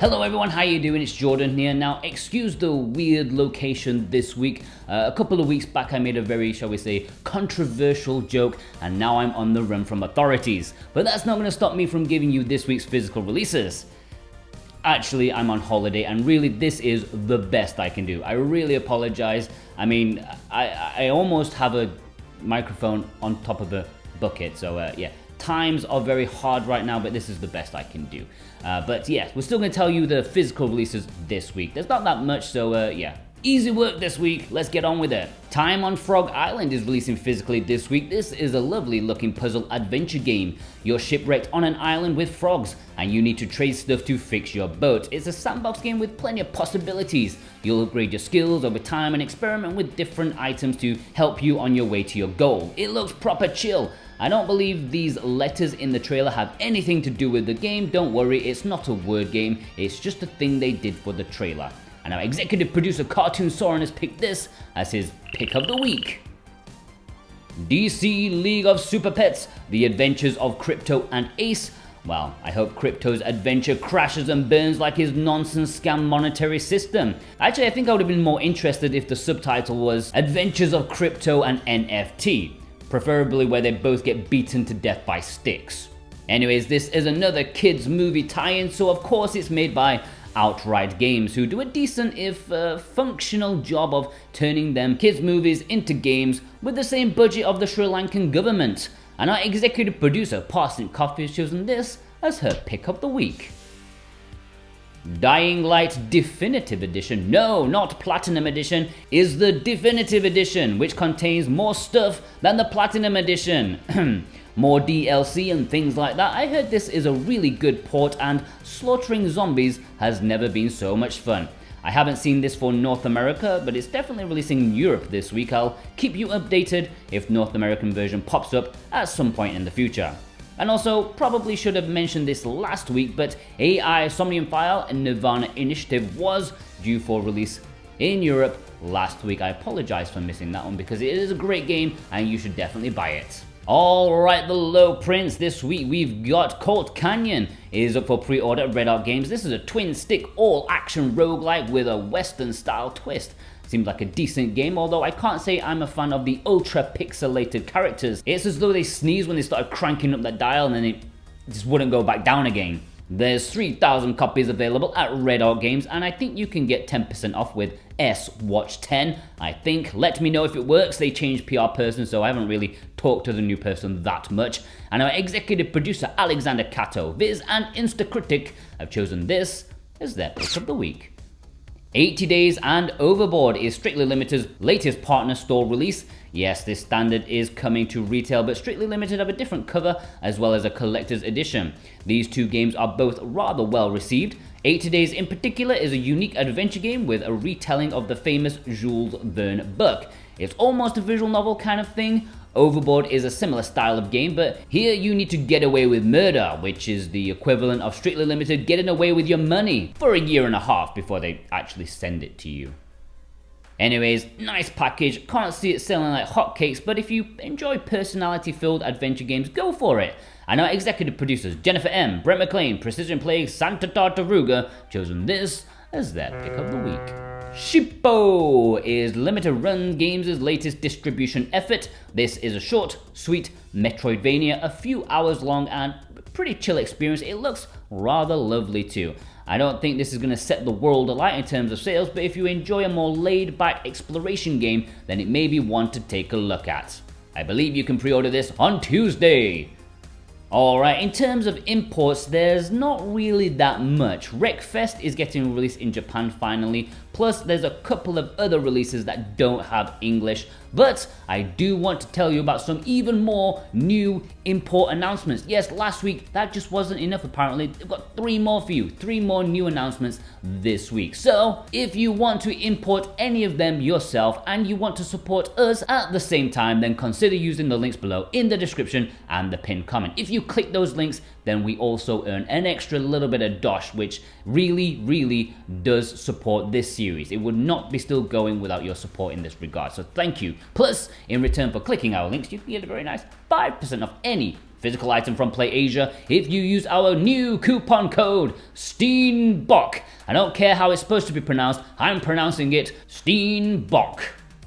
Hello everyone, how you doing? It's Jordan here. Now, excuse the weird location this week. A couple of weeks back I made a very, shall we say, controversial joke, and now I'm on the run from authorities. But that's not going to stop me from giving you this week's physical releases. Actually, I'm on holiday, and really this is the best I can do. I really apologize. I mean, I almost have a microphone on top of a bucket, so yeah. Times are very hard right now, but this is the best I can do. But yeah, we're still going to tell you the physical releases this week. There's not that much, so yeah. Easy work this week, let's get on with it. Time on Frog Island is releasing physically this week. This is a lovely looking puzzle adventure game. You're shipwrecked on an island with frogs, and you need to trade stuff to fix your boat. It's a sandbox game with plenty of possibilities. You'll upgrade your skills over time and experiment with different items to help you on your way to your goal. It looks proper chill. I don't believe these letters in the trailer have anything to do with the game. Don't worry, it's not a word game, it's just a thing they did for the trailer. And our executive producer Cartoon Soren has picked this as his pick of the week. DC League of Super Pets, The Adventures of Krypto and Ace. Well, I hope Krypto's adventure crashes and burns like his nonsense scam monetary system. Actually, I think I would have been more interested if the subtitle was Adventures of Krypto and NFT. Preferably where they both get beaten to death by sticks. Anyways, this is another kids movie tie-in, so of course it's made by Outright Games, who do a decent if functional job of turning them kids movies into games with the same budget of the Sri Lankan government. And our executive producer Parsnip Coffee has chosen this as her pick of the week. Dying Light Definitive Edition, no, not Platinum Edition, is the Definitive Edition, which contains more stuff than the Platinum Edition. More DLC and things like that. I heard this is a really good port, and slaughtering zombies has never been so much fun. I haven't seen this for North America, but it's definitely releasing in Europe this week. I'll keep you updated if North American version pops up at some point in the future. And also, probably should have mentioned this last week, but AI Somnium File and Nirvana Initiative was due for release in Europe last week. I apologize for missing that one because it is a great game and you should definitely buy it. Alright, the low prints this week, we've got Colt Canyon is up for pre-order at Red Games. This is a twin-stick all-action roguelike with a western-style twist. Seems like a decent game, although I can't say I'm a fan of the ultra-pixelated characters. It's as though they sneezed when they started cranking up that dial and then it just wouldn't go back down again. There's 3,000 copies available at Red Games, and I think you can get 10% off with SwitchWatch 10, I think. Let me know if it works. They changed PR person, so I haven't really talked to the new person that much. And our executive producer Alexander Cato, Viz and Instacritic have chosen this as their pick of the week. 80 Days and Overboard is Strictly Limited's latest partner store release. Yes, this standard is coming to retail, but Strictly Limited have a different cover as well as a collector's edition. These two games are both rather well received. 80 Days in particular is a unique adventure game with a retelling of the famous Jules Verne book. It's almost a visual novel kind of thing. Overboard is a similar style of game, but here you need to get away with murder, which is the equivalent of Strictly Limited getting away with your money for a year and a half before they actually send it to you. Anyways, nice package, can't see it selling like hotcakes, but if you enjoy personality-filled adventure games, go for it. And our executive producers Jennifer M, Brett McLean, Precision Plague, Santa Tartaruga chosen this as their pick of the week. Sheepo is Limited Run Games' latest distribution effort. This is a short, sweet Metroidvania, a few hours long and pretty chill experience. It looks rather lovely too. I don't think this is going to set the world alight in terms of sales, but if you enjoy a more laid-back exploration game, then it may be one to take a look at. I believe you can pre-order this on Tuesday. Alright, in terms of imports, there's not really that much. Wreckfest is getting released in Japan finally, plus there's a couple of other releases that don't have English, but I do want to tell you about some even more new import announcements. Yes, last week that just wasn't enough apparently. They've got 3 more for you, 3 more new announcements this week. So if you want to import any of them yourself and you want to support us at the same time, then consider using the links below in the description and the pinned comment. If you click those links, then we also earn an extra little bit of dosh, which really does support this series series. It would not be still going without your support in this regard, so thank you. Plus, in return for clicking our links, you can get a very nice 5% off any physical item from PlayAsia if you use our new coupon code STEENBOK. I don't care how it's supposed to be pronounced, I'm pronouncing it STEENBOK.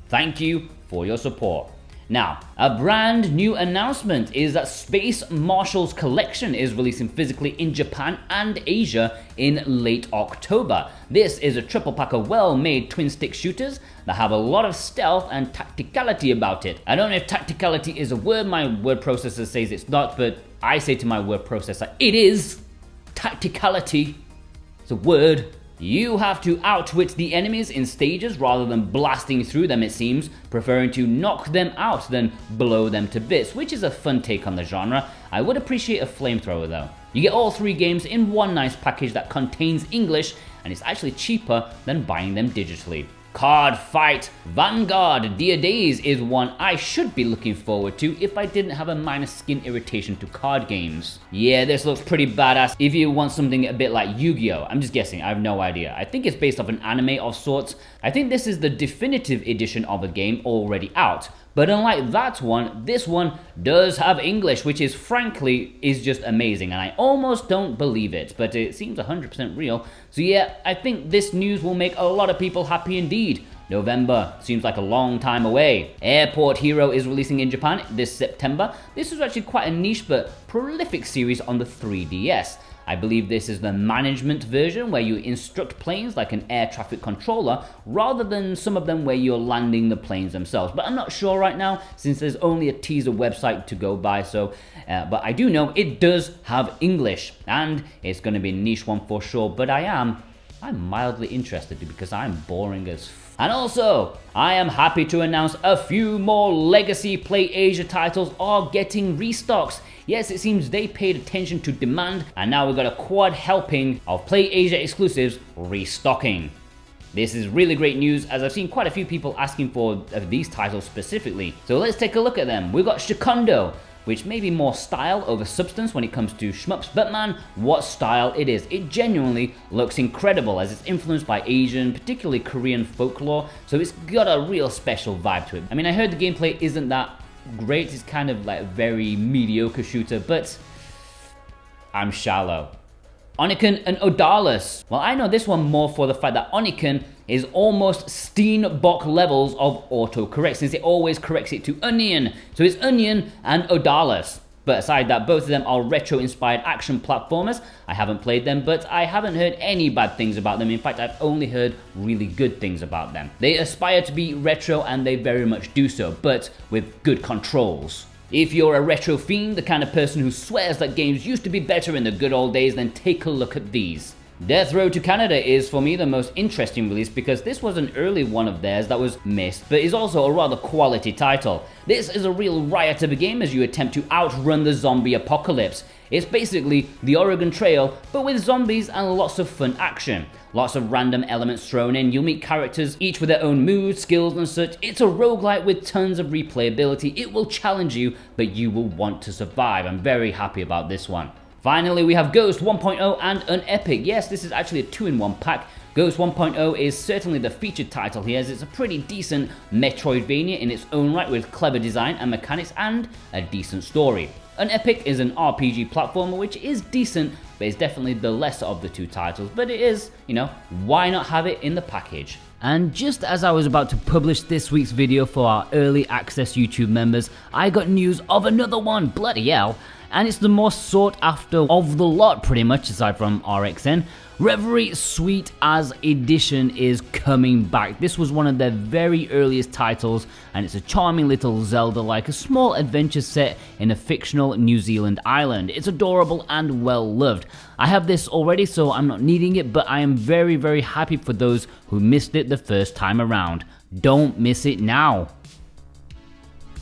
Thank you for your support. Now, a brand new announcement is that Space Marshals collection is releasing physically in Japan and Asia in late October. This is a triple pack of well-made twin-stick shooters that have a lot of stealth and tacticality about it. I don't know if tacticality is a word, my word processor says it's not, but I say to my word processor, it is. Tacticality. It's a word. You have to outwit the enemies in stages rather than blasting through them, it seems, preferring to knock them out than blow them to bits, which is a fun take on the genre. I would appreciate a flamethrower though. You get all 3 games in one nice package that contains English, and it's actually cheaper than buying them digitally. Cardfight Vanguard Dear Days is one I should be looking forward to if I didn't have a minor skin irritation to card games. Yeah, this looks pretty badass if you want something a bit like Yu-Gi-Oh! I'm just guessing, I have no idea. I think it's based off an anime of sorts. I think this is the definitive edition of a game already out. But unlike that one, this one does have English, which is frankly is just amazing, and I almost don't believe it, but it seems 100% real. So yeah, I think this news will make a lot of people happy indeed. November seems like a long time away. Airport Hero is releasing in Japan this September. This is actually quite a niche but prolific series on the 3DS. I believe this is the management version where you instruct planes like an air traffic controller rather than some of them where you're landing the planes themselves. But I'm not sure right now since there's only a teaser website to go by. So, but I do know it does have English and it's going to be a niche one for sure. But I'm mildly interested because I'm boring as and also, I am happy to announce a few more legacy PlayAsia titles are getting restocks. Yes, it seems they paid attention to demand, and now we've got a quad helping of PlayAsia exclusives restocking. This is really great news, as I've seen quite a few people asking for these titles specifically. So let's take a look at them. We've got Shikhondo, which may be more style over substance when it comes to shmups, but man, what style it is. It genuinely looks incredible as it's influenced by Asian, particularly Korean folklore, so it's got a real special vibe to it. I mean, I heard the gameplay isn't that great, it's kind of like a very mediocre shooter, but I'm shallow. Oniken Odallus. Well, I know this one more for the fact that Oniken is almost Steenbok levels of autocorrect, since it always corrects it to onion. So it's Onion and Odallus. But aside that, both of them are retro-inspired action platformers. I haven't played them, but I haven't heard any bad things about them. In fact, I've only heard really good things about them. They aspire to be retro, and they very much do so, but with good controls. If you're a retro fiend, the kind of person who swears that games used to be better in the good old days, then take a look at these. Death Road to Canada is for me the most interesting release because this was an early one of theirs that was missed, but is also a rather quality title. This is a real riot of a game as you attempt to outrun the zombie apocalypse. It's basically the Oregon Trail, but with zombies and lots of fun action. Lots of random elements thrown in, you'll meet characters, each with their own moods, skills and such. It's a roguelite with tons of replayability. It will challenge you, but you will want to survive. I'm very happy about this one. Finally, we have Ghost 1.0 and UnEpic. Yes, this is actually a 2-in-1 pack. Ghost 1.0 is certainly the featured title here, as it's a pretty decent Metroidvania in its own right with clever design and mechanics and a decent story. UnEpic is an RPG platformer which is decent, but it's definitely the lesser of the two titles, but it is, you know, why not have it in the package? And just as I was about to publish this week's video for our early access YouTube members, I got news of another one, bloody hell, and it's the most sought after of the lot pretty much, aside from RXN. Reverie Sweet As Edition is coming back. This was one of their very earliest titles, and it's a charming little Zelda-like, a small adventure set in a fictional New Zealand island. It's adorable and well loved. I have this already, so I'm not needing it, but I am very, very happy for those who missed it the first time around. Don't miss it now.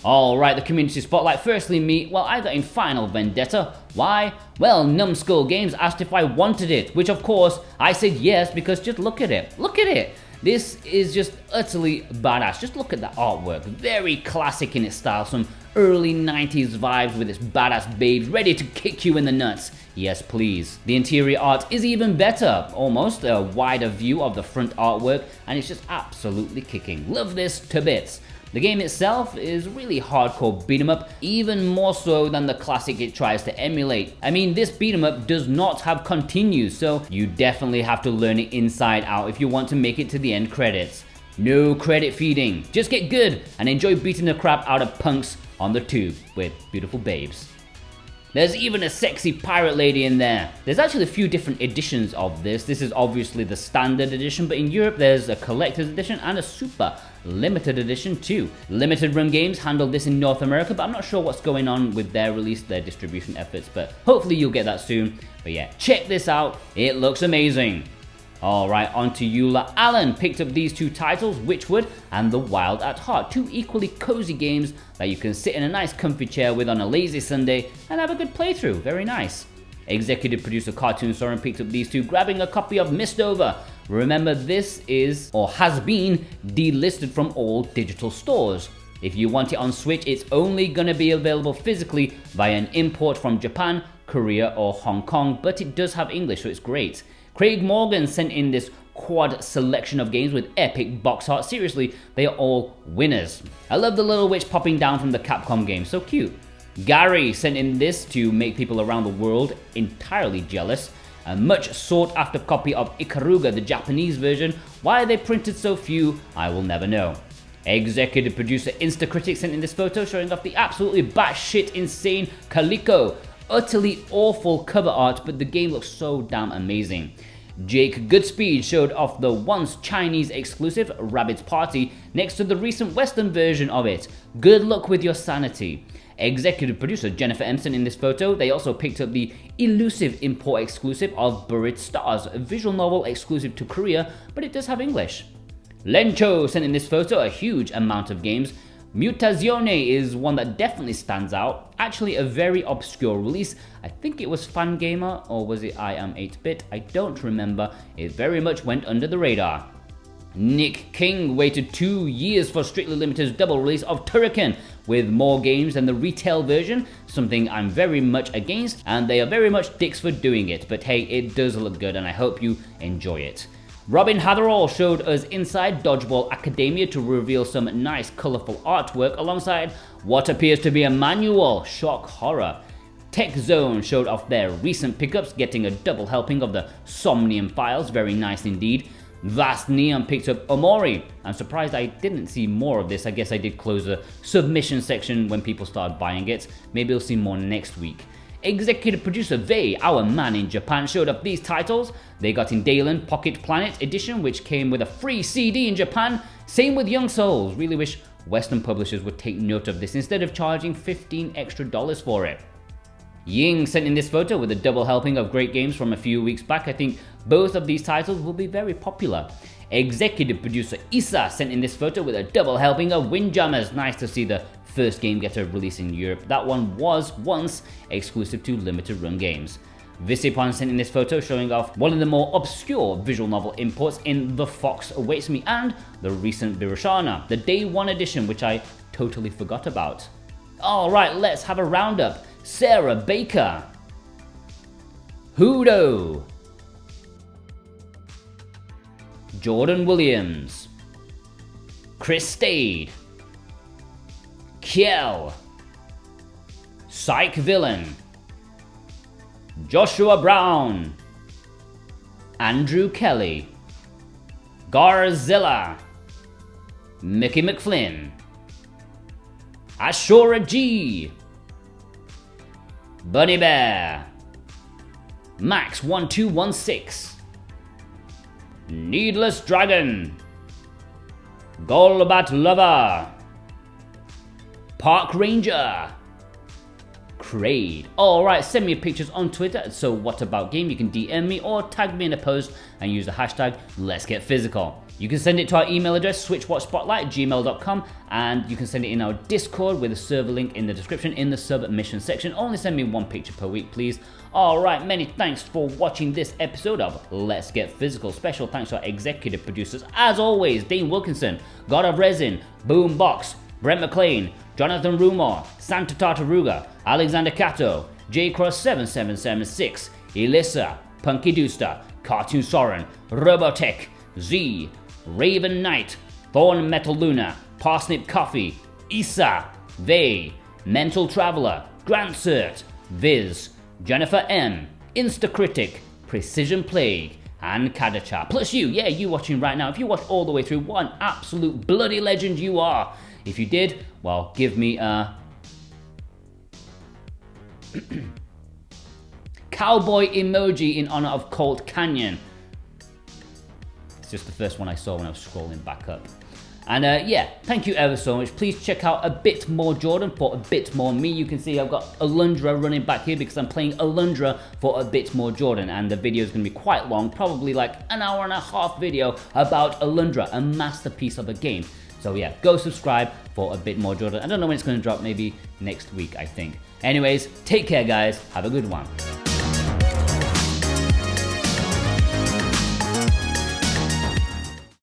Alright, the community spotlight. Firstly me, well, I got in Final Vendetta. Why? Well, Numbskull Games asked if I wanted it, which of course I said yes, because just look at it. Look at it! This is just utterly badass. Just look at the artwork. Very classic in its style. Some early 90s vibes with its badass babes ready to kick you in the nuts. Yes, please. The interior art is even better, almost a wider view of the front artwork, and it's just absolutely kicking. Love this to bits. The game itself is really hardcore beat 'em up, even more so than the classic it tries to emulate. I mean, this beat 'em up does not have continues, so you definitely have to learn it inside out if you want to make it to the end credits. No credit feeding, just get good and enjoy beating the crap out of punks on the tube with beautiful babes. There's even a sexy pirate lady in there. There's actually a few different editions of this. This is obviously the standard edition, but in Europe there's a collector's edition and a super limited edition too. Limited Run Games handled this in North America, but I'm not sure what's going on with their release, their distribution efforts, but hopefully you'll get that soon. But yeah, check this out, it looks amazing. Alright, on to Eula Allen picked up these two titles, Witchwood and The Wild at Heart, two equally cozy games that you can sit in a nice comfy chair with on a lazy Sunday and have a good playthrough, very nice. Executive producer Cartoon Soren picked up these two, grabbing a copy of Mistover. Remember, this is, or has been, delisted from all digital stores. If you want it on Switch, it's only gonna be available physically via an import from Japan, Korea or Hong Kong, but it does have English, so it's great. Craig Morgan sent in this quad selection of games with epic box art. Seriously, they are all winners. I love the little witch popping down from the Capcom game, so cute. Gary sent in this to make people around the world entirely jealous. A much sought after copy of Ikaruga, the Japanese version. Why they printed so few, I will never know. Executive producer Instacritic sent in this photo showing off the absolutely batshit insane Calico. Utterly awful cover art, but the game looks so damn amazing. Jake Goodspeed showed off the once Chinese exclusive Rabbids Party next to the recent Western version of it. Good luck with your sanity. Executive producer Jennifer Empson in this photo. They also picked up the elusive import exclusive of Buried Stars, a visual novel exclusive to Korea, but it does have English. Lencho sent in this photo a huge amount of games. Mutazione is one that definitely stands out. Actually a very obscure release. I think it was Fangamer, or was it I Am 8-Bit? I don't remember. It very much went under the radar. Nick King waited 2 years for Strictly Limited's double release of Turrican, with more games than the retail version, something I'm very much against, and they are very much dicks for doing it, but hey, it does look good and I hope you enjoy it. Robin Hatherall showed us inside Dodgeball Academia to reveal some nice colourful artwork alongside what appears to be a manual. Shock horror. Tech Zone showed off their recent pickups, getting a double helping of the Somnium files, very nice indeed. Vast Neon picked up Omori. I'm surprised I didn't see more of this. I guess I did close the submission section when people started buying it. Maybe we'll see more next week. Executive producer Vei, our man in Japan, showed up these titles. They got in Dalen Pocket Planet Edition, which came with a free CD in Japan. Same with Young Souls. Really wish Western publishers would take note of this instead of charging $15 extra for it. Ying sent in this photo with a double helping of great games from a few weeks back. I think both of these titles will be very popular. Executive producer Issa sent in this photo with a double helping of Windjammers. Nice to see the first game get a release in Europe. That one was once exclusive to Limited Run Games. Visipon sent in this photo showing off one of the more obscure visual novel imports in The Fox Awaits Me and the recent Virushana, the Day 1 edition, which I totally forgot about. Alright, let's have a roundup. Sarah Baker, Hudo, Jordan Williams, Chris Stade, Kiel, Psych Villain, Joshua Brown, Andrew Kelly, Garzilla, Mickey McFlynn, Ashura G, Bunny Bear, Max1216, Needless Dragon, Golbat Lover, Park Ranger, Kraid. Alright, send me pictures on Twitter at SoWhatAboutGame. You can DM me or tag me in a post and use the hashtag Let'sGetPhysical. You can send it to our email address, switchwatchspotlight@gmail.com, and you can send it in our Discord with a server link in the description in the submission section. Only send me one picture per week, please. Alright, many thanks for watching this episode of Let's Get Physical. Special thanks to our executive producers, as always, Dane Wilkinson, God of Resin, Boombox, Brent McLean, Jonathan Rumor, Santa Tartaruga, Alexander Cato, J Cross 7776, Elissa, Punky Dooster, Cartoon Soren, Robotech, Z, Raven Knight, Thorn Metal Luna, Parsnip Coffee, Issa, Vey, Mental Traveler, Grant Cert, Viz, Jennifer M, Instacritic, Precision Plague, and Kadacha. Plus you, yeah, you watching right now. If you watched all the way through, what an absolute bloody legend you are. If you did, well, give me a cowboy emoji in honor of Colt Canyon. It's just the first one I saw when I was scrolling back up. And yeah, thank you ever so much. Please check out a bit more Jordan for a bit more me. You can see I've got Alundra running back here because I'm playing Alundra for a bit more Jordan, and the video is going to be quite long, probably like an hour and a half video about Alundra, a masterpiece of a game. So yeah, go subscribe for a bit more Jordan. I don't know when it's going to drop, maybe next week I think. Anyways, take care guys, have a good one.